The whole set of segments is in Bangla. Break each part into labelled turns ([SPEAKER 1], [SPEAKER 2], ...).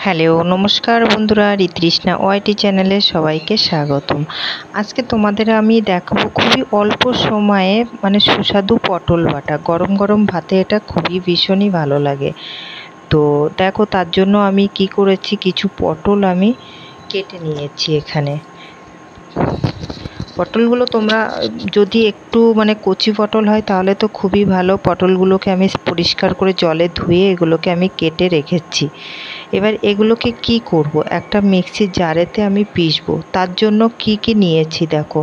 [SPEAKER 1] হ্যালো নমস্কার বন্ধুরা, ঋতৃষ্ণা ওয়াইটি চ্যানেলে সবাইকে স্বাগতম। আজকে তোমাদের আমি দেখাবো খুবই অল্প সময়ে সুস্বাদু পটল বাটা। গরম গরম ভাতে এটা খুবই ভীষণই ভালো লাগে। তো দেখো, তার জন্য আমি কি করেছি, কিছু পটল আমি কেটে নিয়েছি এখানে। পটলগুলো তোমরা যদি একটু কচি পটল হয় তাহলে তো খুবই ভালো। পটলগুলোকে আমি পরিষ্কার করে জলে ধুয়ে এগুলোকে আমি কেটে রেখেছি। এবার এগুলোকে কি করব, একটা মিক্সির জারেতে আমি পিষবো। তার জন্য কি কি নিয়েছি দেখো,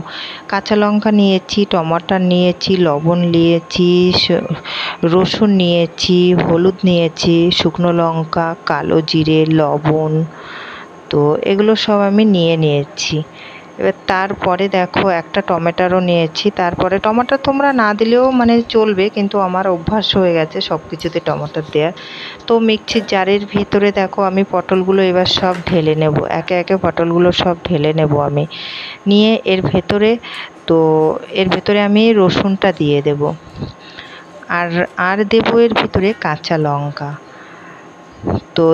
[SPEAKER 1] কাঁচা লঙ্কা নিয়েছি, টমাটো নিয়েছি, লবণ নিয়েছি, রসুন নিয়েছি, হলুদ নিয়েছি, শুকনো লঙ্কা, কালো জিরে, লবণ। তো এগুলো সব আমি নিয়েছি। এবার তারপরে দেখো একটা টমেটোও নিয়েছি। তারপরে টমেটো তোমরা না দিলেও চলবে, কিন্তু আমার অভ্যাস হয়ে গেছে সব কিছুতে টমেটো দেওয়ার। তো মিক্সির জারের ভিতরে দেখো আমি পটলগুলো এবার সব ঢেলে নেব, একে একে পটলগুলো সব ঢেলে নেব আমি নিয়ে এর ভেতরে আমি রসুনটা দিয়ে দেব, আর দেব এর ভিতরে কাঁচা লঙ্কা। তো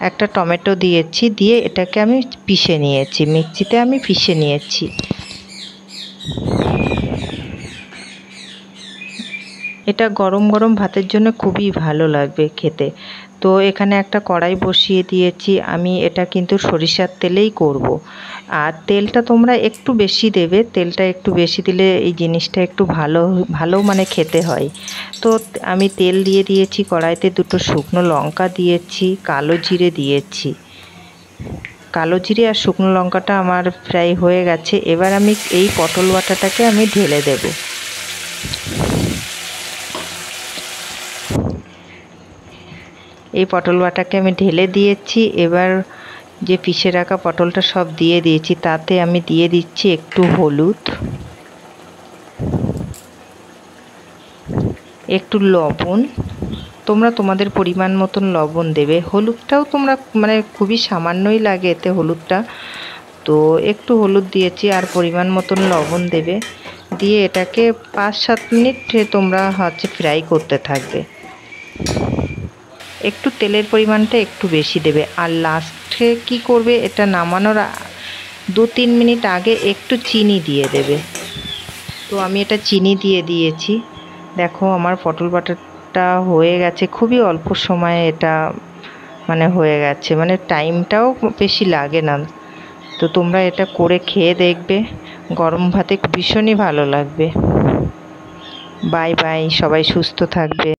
[SPEAKER 1] একটা টমেটো দিয়েছি, দিয়ে এটাকে আমি পিষে নিয়েছি, মিক্সিতে আমি পিষে নিয়েছি। এটা গরম গরম ভাতের জন্য খুবই ভালো লাগবে খেতে। তো এখানে একটা কড়াই বসিয়ে দিয়েছি আমি, এটা কিন্তু সরিষার তেলেই করব। আর তেলটা তোমরা একটু বেশি দেবে, তেলটা একটু বেশি দিলে এই জিনিসটা একটু ভালো খেতে হয়। তো আমি তেল দিয়ে দিয়েছি কড়াইতে, দুটো শুকনো লঙ্কা দিয়েছি, কালো জিরে দিয়েছি। কালো জিরে আর শুকনো লঙ্কাটা আমার ফ্রাই হয়ে গেছে। এবার আমি এই পটল বাটাটাকে আমি ঢেলে দেব। এই পটল বাটাকে আমি ঢেলে দিয়েছি। এবার যে পিষে রাখা পটলটা সব দিয়ে দিয়েছি, তাতে আমি দিয়ে দিচ্ছি একটু হলুদ, একটু লবণ। তোমরা তোমাদের পরিমাণ মতন লবণ দেবে। হলুদটাও তোমরা খুবই সামান্যই লাগে এতে হলুদটা। তো একটু হলুদ দিয়েছি, আর পরিমাণ মতন লবণ দেবে। দিয়ে এটাকে 5-7 মিনিট তোমরা ফ্রাই করতে থাকবে। একটু তেলের পরিমাণটা একটু বেশি দেবে। আর লাস্টে কি করবে, এটা নামানোর 2-3 মিনিট আগে একটু চিনি দিয়ে দেবে। তো আমি এটা চিনি দিয়ে দিয়েছি। দেখো আমার পটল বাটাটা হয়ে গেছে, খুবই অল্প সময়ে এটা হয়ে গেছে, টাইমটাও বেশি লাগে না। তো তোমরা এটা করে খেয়ে দেখবে, গরম ভাতে ভীষণই ভালো লাগবে। বাই বাই, সবাই সুস্থ থাকবে।